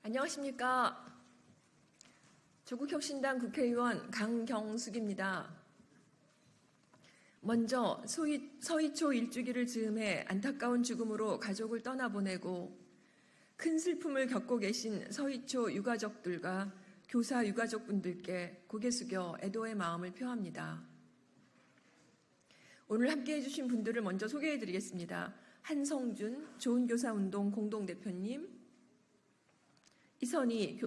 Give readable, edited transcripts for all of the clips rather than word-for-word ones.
안녕하십니까. 조국혁신당 국회의원 강경숙입니다. 먼저 서희초 일주기를 즈음해 안타까운 죽음으로 가족을 떠나보내고 큰 슬픔을 겪고 계신 서희초 유가족들과 교사 유가족분들께 고개 숙여 애도의 마음을 표합니다. 오늘 함께해 주신 분들을 먼저 소개해 드리겠습니다. 한성준 좋은교사운동 공동대표님, 이선희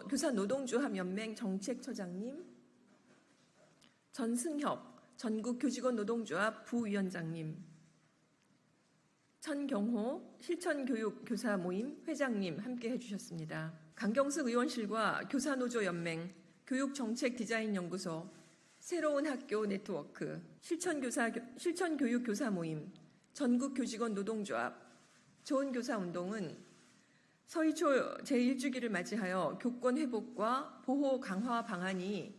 교사노동조합연맹 정책처장님, 전승협 전국교직원노동조합 부위원장님, 천경호 실천교육교사모임 회장님 함께해 주셨습니다. 강경숙 의원실과 교사노조연맹, 교육정책디자인연구소, 새로운 학교 네트워크, 실천교육교사모임, 전국교직원노동조합, 좋은교사운동은 서희초 제1주기를 맞이하여 교권 회복과 보호 강화 방안이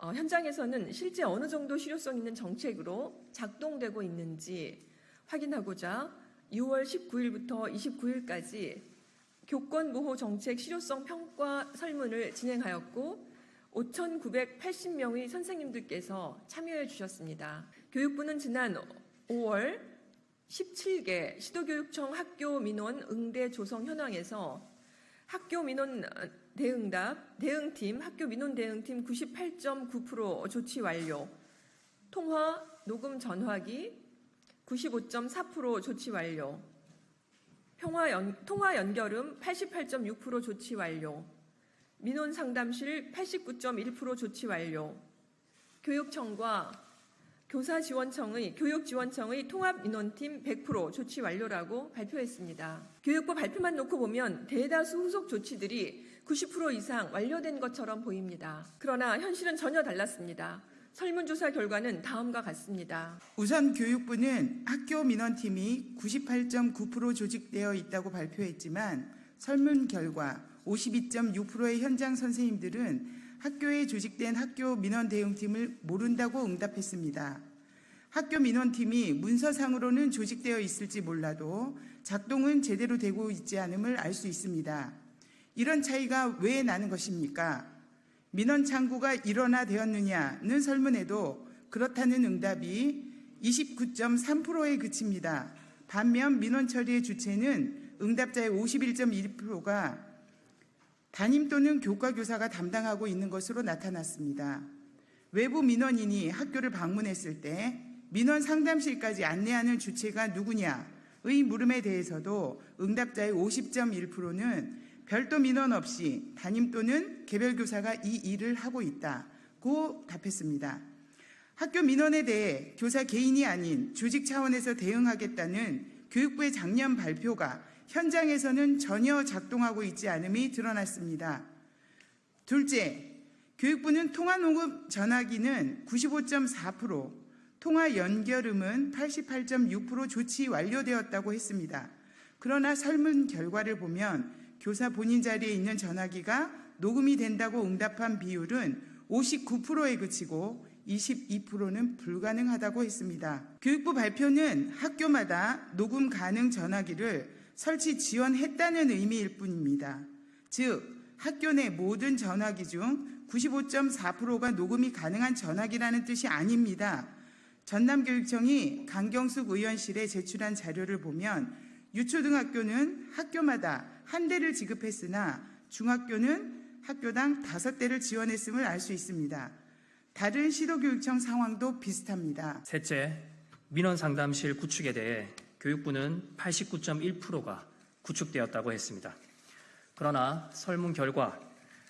현장에서는 실제 어느 정도 실효성 있는 정책으로 작동되고 있는지 확인하고자 6월 19일부터 29일까지 교권 보호 정책 실효성 평가 설문을 진행하였고 5,980명의 선생님들께서 참여해 주셨습니다. 교육부는 지난 5월 17개 시도교육청 학교 민원 응대 조성 현황에서 학교 민원 대응팀 98.9% 조치 완료, 통화 녹음 전화기 95.4% 조치 완료, 통화 연결음 88.6% 조치 완료, 민원 상담실 89.1% 조치 완료, 교육청과 교육지원청의 통합민원팀 100% 조치 완료라고 발표했습니다. 교육부 발표만 놓고 보면 대다수 후속 조치들이 90% 이상 완료된 것처럼 보입니다. 그러나 현실은 전혀 달랐습니다. 설문조사 결과는 다음과 같습니다. 우선 교육부는 학교 민원팀이 98.9% 조직되어 있다고 발표했지만 설문 결과 52.6%의 현장 선생님들은 학교에 조직된 학교 민원 대응팀을 모른다고 응답했습니다. 학교 민원팀이 문서상으로는 조직되어 있을지 몰라도 작동은 제대로 되고 있지 않음을 알 수 있습니다. 이런 차이가 왜 나는 것입니까? 민원 창구가 일원화되었느냐는 설문에도 그렇다는 응답이 29.3%에 그칩니다. 반면 민원 처리의 주체는 응답자의 51.1%가 담임 또는 교과교사가 담당하고 있는 것으로 나타났습니다. 외부 민원인이 학교를 방문했을 때 민원 상담실까지 안내하는 주체가 누구냐의 물음에 대해서도 응답자의 50.1%는 별도 민원 없이 담임 또는 개별교사가 이 일을 하고 있다고 답했습니다. 학교 민원에 대해 교사 개인이 아닌 조직 차원에서 대응하겠다는 교육부의 작년 발표가 현장에서는 전혀 작동하고 있지 않음이 드러났습니다. 둘째, 교육부는 통화녹음 전화기는 95.4%, 통화 연결음은 88.6% 조치 완료되었다고 했습니다. 그러나 설문 결과를 보면 교사 본인 자리에 있는 전화기가 녹음이 된다고 응답한 비율은 59%에 그치고 22%는 불가능하다고 했습니다. 교육부 발표는 학교마다 녹음 가능 전화기를 설치 지원했다는 의미일 뿐입니다. 즉, 학교 내 모든 전화기 중 95.4%가 녹음이 가능한 전화기라는 뜻이 아닙니다. 전남교육청이 강경숙 의원실에 제출한 자료를 보면 유초등학교는 학교마다 한 대를 지급했으나 중학교는 학교당 5대를 지원했음을 알 수 있습니다. 다른 시도교육청 상황도 비슷합니다. 셋째, 민원상담실 구축에 대해 교육부는 89.1%가 구축되었다고 했습니다. 그러나 설문 결과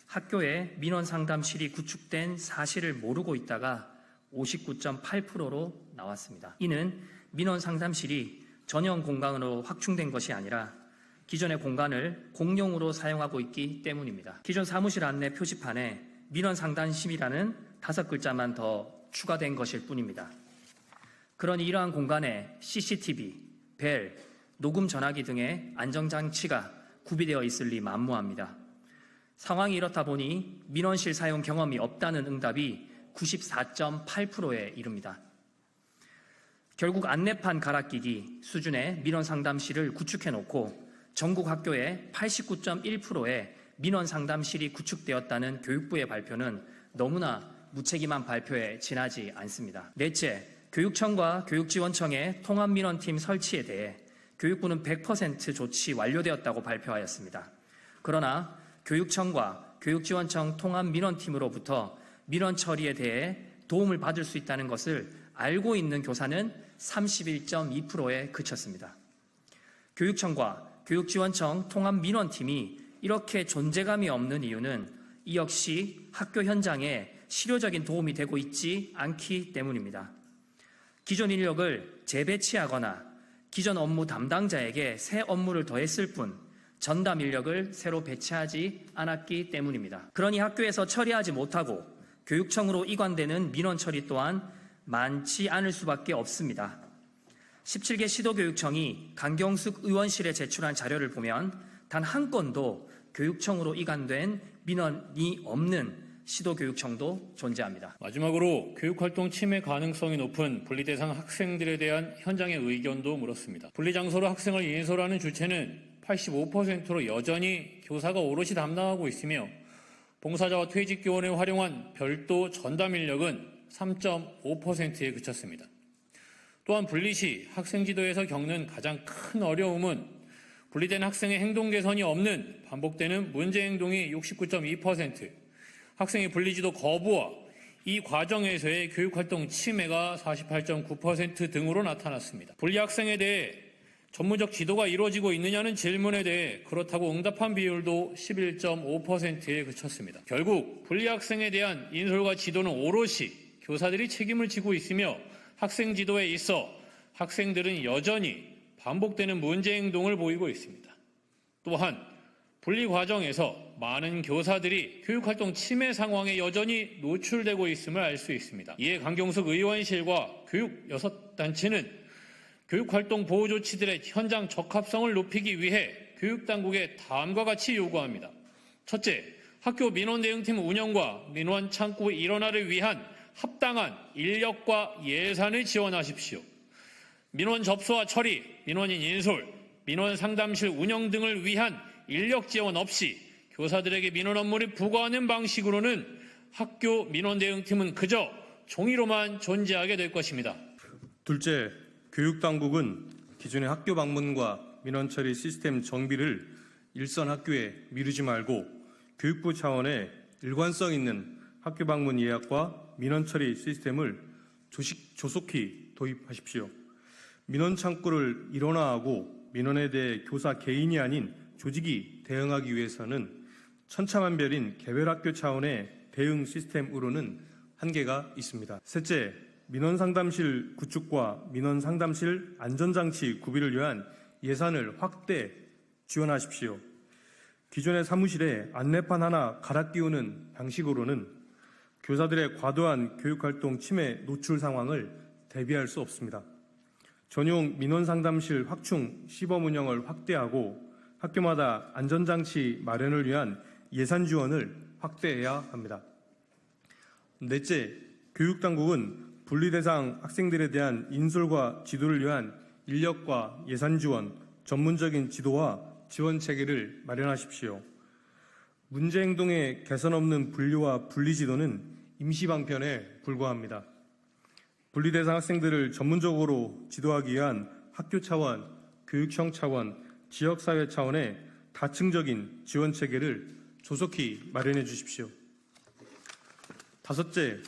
학교에 민원상담실이 구축된 사실을 모르고 있다가 59.8%로 나왔습니다. 이는 민원상담실이 전용 공간으로 확충된 것이 아니라 기존의 공간을 공용으로 사용하고 있기 때문입니다. 기존 사무실 안내 표지판에 민원상담실이라는 5글자만 더 추가된 것일 뿐입니다. 그러니 이러한 공간에 CCTV, 벨, 녹음 전화기 등의 안정장치가 구비되어 있을 리 만무합니다. 상황이 이렇다 보니 민원실 사용 경험이 없다는 응답이 94.8%에 이릅니다. 결국 안내판 갈아끼기 수준의 민원 상담실을 구축해놓고 전국 학교의 89.1%의 민원 상담실이 구축되었다는 교육부의 발표는 너무나 무책임한 발표에 지나지 않습니다. 넷째, 교육청과 교육지원청의 통합민원팀 설치에 대해 교육부는 100% 조치 완료되었다고 발표하였습니다. 그러나 교육청과 교육지원청 통합민원팀으로부터 민원 처리에 대해 도움을 받을 수 있다는 것을 알고 있는 교사는 31.2%에 그쳤습니다. 교육청과 교육지원청 통합민원팀이 이렇게 존재감이 없는 이유는 이 역시 학교 현장에 실효적인 도움이 되고 있지 않기 때문입니다. 기존 인력을 재배치하거나 기존 업무 담당자에게 새 업무를 더했을 뿐 전담 인력을 새로 배치하지 않았기 때문입니다. 그러니 학교에서 처리하지 못하고 교육청으로 이관되는 민원 처리 또한 많지 않을 수밖에 없습니다. 17개 시도교육청이 강경숙 의원실에 제출한 자료를 보면 단 한 건도 교육청으로 이관된 민원이 없는 시도교육청도 존재합니다. 마지막으로 교육활동 침해 가능성이 높은 분리대상 학생들에 대한 현장의 의견도 물었습니다. 분리장소로 학생을 인솔하는 주체는 85%로 여전히 교사가 오롯이 담당하고 있으며 봉사자와 퇴직교원을 활용한 별도 전담 인력은 3.5%에 그쳤습니다. 또한 분리 시 학생 지도에서 겪는 가장 큰 어려움은 분리된 학생의 행동 개선이 없는 반복되는 문제 행동이 69.2%, 학생의 분리지도 거부와 이 과정에서의 교육활동 침해가 48.9% 등으로 나타났습니다. 분리 학생에 대해 전문적 지도가 이루어지고 있느냐는 질문에 대해 그렇다고 응답한 비율도 11.5%에 그쳤습니다. 결국 분리 학생에 대한 인솔과 지도는 오롯이 교사들이 책임을 지고 있으며 학생 지도에 있어 학생들은 여전히 반복되는 문제 행동을 보이고 있습니다. 또한 분리 과정에서 많은 교사들이 교육활동 침해 상황에 여전히 노출되고 있음을 알 수 있습니다. 이에 강경숙 의원실과 교육 6단체는 교육활동 보호 조치들의 현장 적합성을 높이기 위해 교육당국에 다음과 같이 요구합니다. 첫째, 학교 민원 대응팀 운영과 민원 창구 일원화를 위한 합당한 인력과 예산을 지원하십시오. 민원 접수와 처리, 민원인 인솔, 민원 상담실 운영 등을 위한 인력 지원 없이 교사들에게 민원 업무를 부과하는 방식으로는 학교 민원 대응팀은 그저 종이로만 존재하게 될 것입니다. 둘째, 교육당국은 기존의 학교 방문과 민원 처리 시스템 정비를 일선 학교에 미루지 말고 교육부 차원의 일관성 있는 학교 방문 예약과 민원 처리 시스템을 조속히 도입하십시오. 민원 창구를 일원화하고 민원에 대해 교사 개인이 아닌 조직이 대응하기 위해서는 천차만별인 개별학교 차원의 대응 시스템으로는 한계가 있습니다. 셋째, 민원상담실 구축과 민원상담실 안전장치 구비를 위한 예산을 확대 지원하십시오. 기존의 사무실에 안내판 하나 갈아 끼우는 방식으로는 교사들의 과도한 교육활동 침해 노출 상황을 대비할 수 없습니다. 전용 민원상담실 확충 시범 운영을 확대하고 학교마다 안전장치 마련을 위한 예산 지원을 확대해야 합니다. 넷째, 교육당국은 분리대상 학생들에 대한 인솔과 지도를 위한 인력과 예산 지원, 전문적인 지도와 지원 체계를 마련하십시오. 문제 행동에 개선 없는 분리와 분리지도는 임시방편에 불과합니다. 분리대상 학생들을 전문적으로 지도하기 위한 학교 차원, 교육청 차원, 지역사회 차원의 다층적인 지원 체계를 조속히 마련해 주십시오. 다섯째,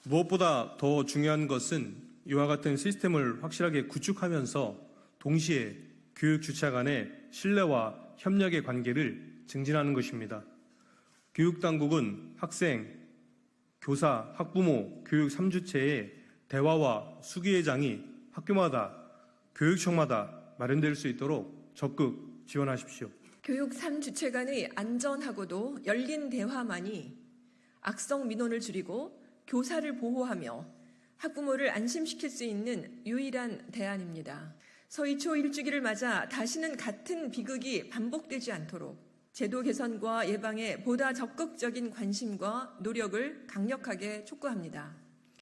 무엇보다 더 중요한 것은 이와 같은 시스템을 확실하게 구축하면서 동시에 교육 주체 간의 신뢰와 협력의 관계를 증진하는 것입니다. 교육당국은 학생, 교사, 학부모, 교육 3주체의 대화와 수기회장이 학교마다, 교육청마다 마련될 수 있도록 적극 지원하십시오. 교육 3주체 간의 안전하고도 열린 대화만이 악성 민원을 줄이고 교사를 보호하며 학부모를 안심시킬 수 있는 유일한 대안입니다. 서희초 1주기를 맞아 다시는 같은 비극이 반복되지 않도록 제도 개선과 예방에 보다 적극적인 관심과 노력을 강력하게 촉구합니다.